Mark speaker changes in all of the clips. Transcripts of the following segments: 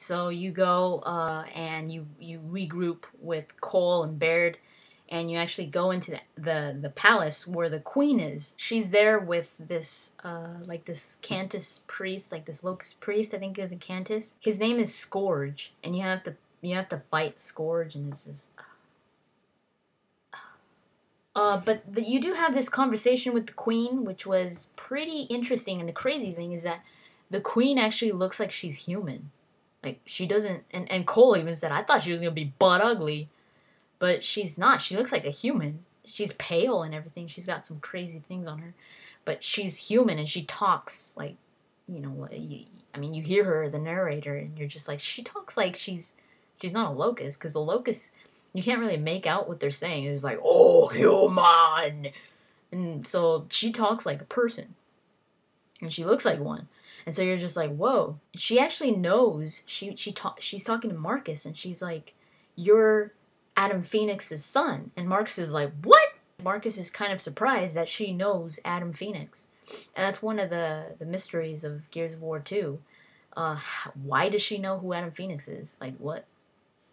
Speaker 1: So you go and you regroup with Cole and Baird, and you actually go into the palace where the queen is. She's there with this like this Cantus priest, like this Locust priest. I think it was a Cantus. His name is Scourge, and you have to fight Scourge, and it's just. You do have this conversation with the queen, which was pretty interesting. And the crazy thing is that the queen actually looks like she's human. Like, she doesn't... And Cole even said, I thought she was going to be butt ugly. But she's not. She looks like a human. She's pale and everything. She's got some crazy things on her. But she's human, and she talks like... you hear her, the narrator, and you're just like, she talks like she's not a locust. Because the locust... You can't really make out what they're saying. It's like, oh, human. And so she talks like a person. And she looks like one. And so you're just like, whoa. She actually knows. She's talking to Marcus, and she's like, you're Adam Phoenix's son. And Marcus is like, what? Marcus is kind of surprised that she knows Adam Phoenix. And that's one of the mysteries of Gears of War 2. Why does she know who Adam Phoenix is? Like, what?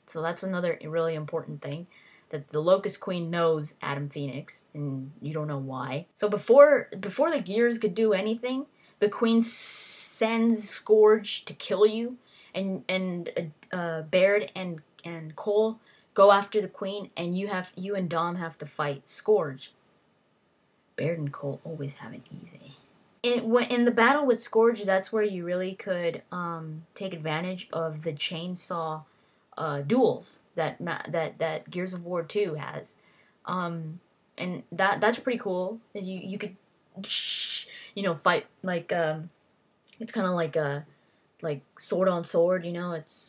Speaker 1: So that's another really important thing, that the Locust Queen knows Adam Phoenix, and you don't know why. So before the Gears could do anything, the Queen sends Scourge to kill you, and Baird and Cole go after the Queen, and you and Dom have to fight Scourge. Baird and Cole always have it easy. In the battle with Scourge, that's where you really could take advantage of the chainsaw duels that Gears of War 2 has, and that's pretty cool. You could fight like it's kind of like a sword on sword,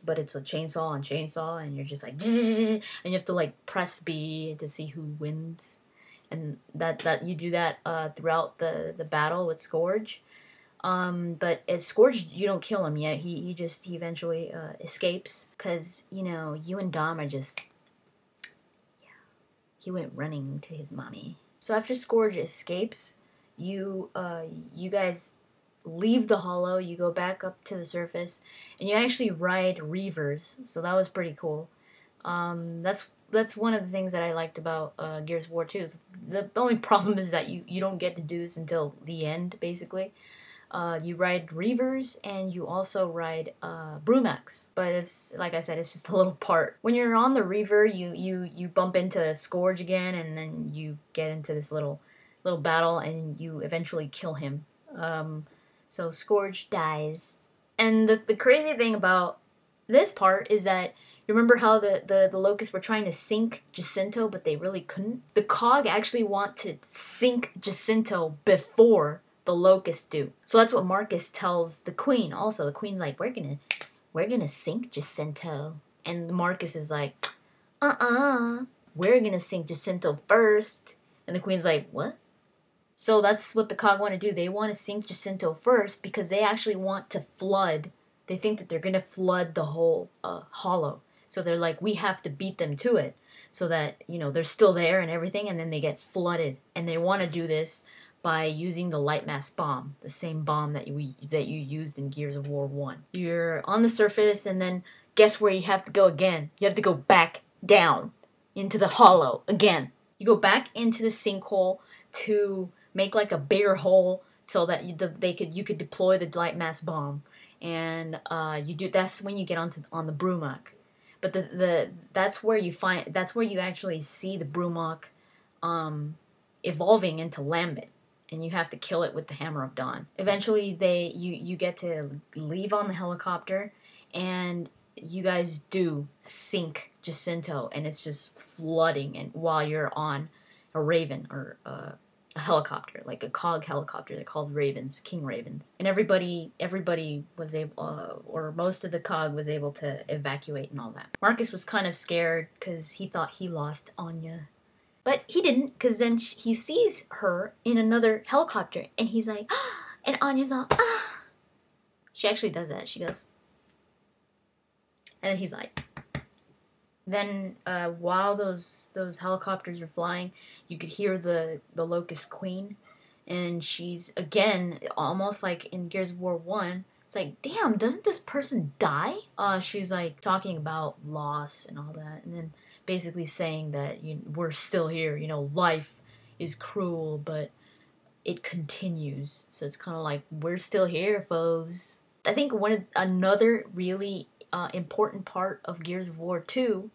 Speaker 1: but it's a chainsaw on chainsaw, and you're just like and you have to like press B to see who wins, and that you do that throughout the battle with Scourge. But as Scourge, you don't kill him yet. He eventually escapes, because you and Dom are just, yeah. He went running to his mommy. So after Scourge escapes, you guys leave the hollow. You go back up to the surface, and you actually ride Reavers. So that was pretty cool. That's one of the things that I liked about Gears of War 2. The only problem is that you don't get to do this until the end, basically. You ride Reavers, and you also ride Brumacs. But it's, like I said, it's just a little part. When you're on the Reaver, you bump into Scourge again, and then you get into this little battle, and you eventually kill him. So Scourge dies. And the crazy thing about this part is that, you remember how the Locusts were trying to sink Jacinto, but they really couldn't? The Cog actually want to sink Jacinto before the Locusts do. So that's what Marcus tells the Queen also. The Queen's like, we're gonna sink Jacinto. And Marcus is like, we're gonna sink Jacinto first. And the Queen's like, what? So that's what the Cog want to do. They want to sink Jacinto first, because they actually want to flood. They think that they're gonna flood the whole hollow. So they're like, we have to beat them to it, so that, they're still there and everything, and then they get flooded. And they want to do this by using the light mass bomb, the same bomb that you used in Gears of War 1. You're on the surface, and then guess where you have to go again? You have to go back down into the hollow again. You go back into the sinkhole to make like a bigger hole, so that you could deploy the light mass bomb, and that's when you get on the Brumac. But that's where you actually see the Brumac evolving into Lambent. And you have to kill it with the Hammer of Dawn. Eventually, you get to leave on the helicopter, and you guys do sink Jacinto, and it's just flooding. And while you're on a Raven, or a helicopter, like a Cog helicopter, they're called Ravens, King Ravens, and everybody was able, or most of the Cog was able to evacuate and all that. Marcus was kind of scared because he thought he lost Anya. But he didn't, because then he sees her in another helicopter, and he's like, and Anya's all, She actually does that. She goes, and then he's like, then while those helicopters are flying, you could hear the Locust Queen, and she's, again, almost like in Gears of War 1, It's like, damn, doesn't this person die? She's like talking about loss and all that, and then basically saying that we're still here. Life is cruel, but it continues. So it's kind of like, we're still here, folks. I think another really important part of Gears of War 2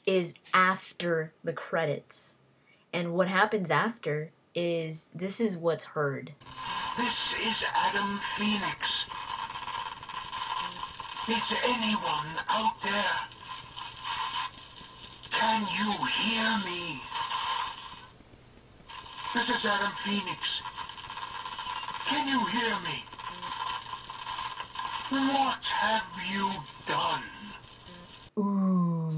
Speaker 1: is after the credits. And what happens after is, this is what's heard.
Speaker 2: This is Adam Phoenix. Is anyone out there? Can you hear me? This is Adam Phoenix. Can you hear me? What have you done?
Speaker 1: Ooh.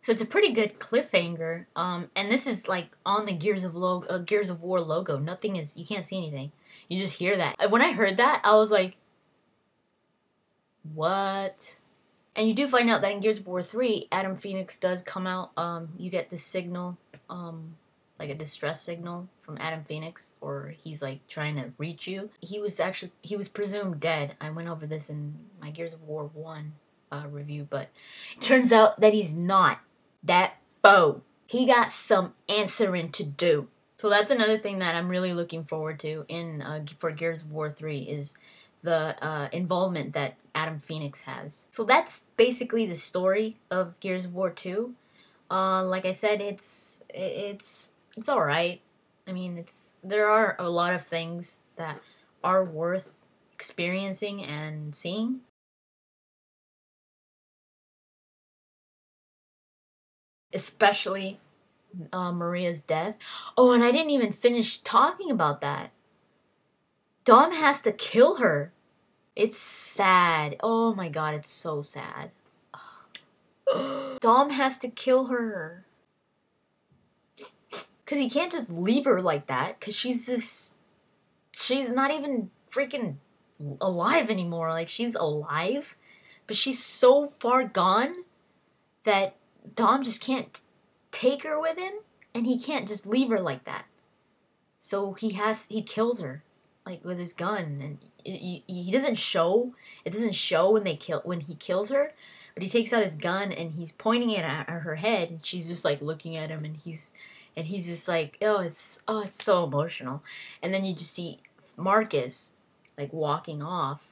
Speaker 1: So it's a pretty good cliffhanger. And this is like on the Gears of War logo. Nothing is, you can't see anything. You just hear that. When I heard that, I was like, what? And you do find out that in Gears of War 3, Adam Phoenix does come out. You get this signal, like a distress signal from Adam Phoenix, or he's like trying to reach you. He was presumed dead. I went over this in my Gears of War 1 review, but it turns out that he's not that foe. He got some answering to do. So that's another thing that I'm really looking forward to for Gears of War 3 is the involvement that Adam Phoenix has. So that's basically the story of Gears of War 2. Like I said, it's all right. I mean, there are a lot of things that are worth experiencing and seeing. Especially Maria's death. Oh, and I didn't even finish talking about that. Dom has to kill her. It's sad. Oh my god, it's so sad. Dom has to kill her. Because he can't just leave her like that. Because she's not even freaking alive anymore. Like, she's alive, but she's so far gone that Dom just can't take her with him. And he can't just leave her like that. So he kills her. Like, with his gun, and he doesn't show. It doesn't show when he kills her, but he takes out his gun and he's pointing it at her head, and she's just like looking at him, and he's just like, it's so emotional. And then you just see Marcus like walking off,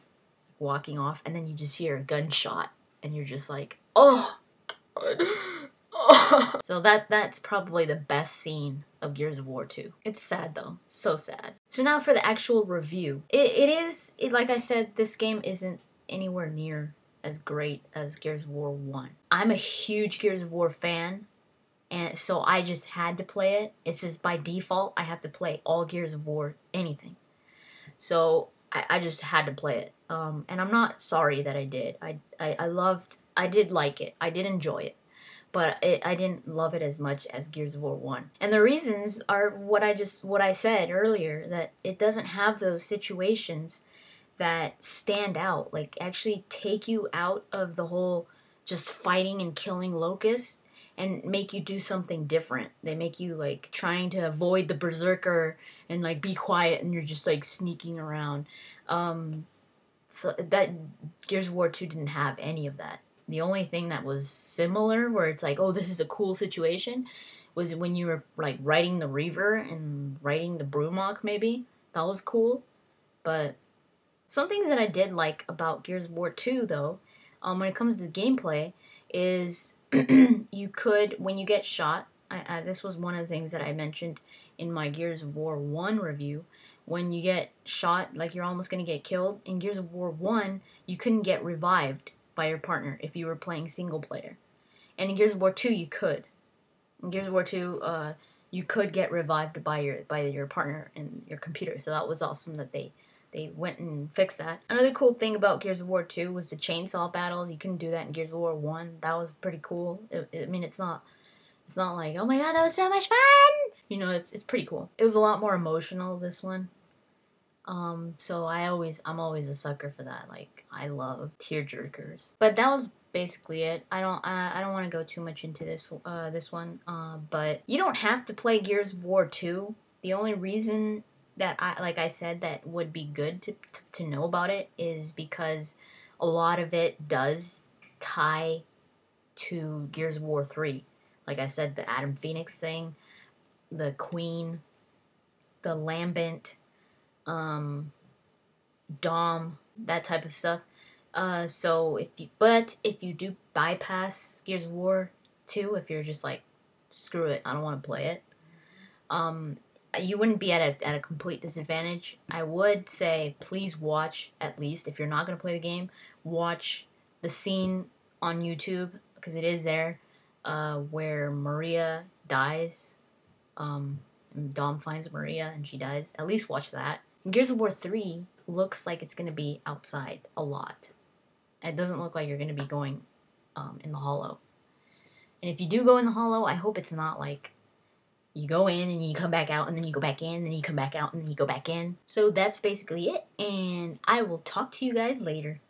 Speaker 1: and then you just hear a gunshot, and you're just like, oh God. So that's probably the best scene of Gears of War 2. It's sad though, so sad. So now for the actual review. Like I said, this game isn't anywhere near as great as Gears of War 1. I'm a huge Gears of War fan, and so I just had to play it. It's just by default, I have to play all Gears of War, anything. So I just had to play it. And I'm not sorry that I did. I did like it. I did enjoy it. But I didn't love it as much as Gears of War 1. And the reasons are what I said earlier, that it doesn't have those situations that stand out, like actually take you out of the whole just fighting and killing locusts and make you do something different. They make you like trying to avoid the berserker and like be quiet, and you're just like sneaking around. So that Gears of War 2 didn't have any of that. The only thing that was similar, where it's like, oh, this is a cool situation, was when you were like riding the Reaver and riding the Brumok, maybe. That was cool. But some things that I did like about Gears of War 2, though, when it comes to the gameplay, is you could, when you get shot, this was one of the things that I mentioned in my Gears of War 1 review. When you get shot, like you're almost going to get killed, in Gears of War 1, you couldn't get revived by your partner if you were playing single player. And in Gears of War 2, you could. In Gears of War 2, you could get revived by your partner in your computer. So that was awesome that they went and fixed that. Another cool thing about Gears of War 2 was the chainsaw battles. You couldn't do that in Gears of War 1. That was pretty cool. I mean, it's not like, oh my god, that was so much fun! You know, it's pretty cool. It was a lot more emotional, this one. So I'm always a sucker for that. Like, I love tearjerkers. But that was basically it. I don't want to go too much into this one. But you don't have to play Gears of War 2. The only reason that like I said, that would be good to know about it is because a lot of it does tie to Gears of War 3. Like I said, the Adam Phoenix thing, the Queen, the Lambent, um, Dom, that type of stuff. So if you do bypass Gears of War 2, if you're just like, screw it, I don't want to play it, you wouldn't be at a complete disadvantage. I would say please watch, at least if you're not going to play the game, watch the scene on YouTube, because it is there, where Maria dies. Dom finds Maria and she dies. At least watch that. And Gears of War 3 looks like it's going to be outside a lot. It doesn't look like you're going to be going in the Hollow. And if you do go in the Hollow, I hope it's not like you go in and you come back out and then you go back in and then you come back out and then you go back in. So that's basically it. And I will talk to you guys later.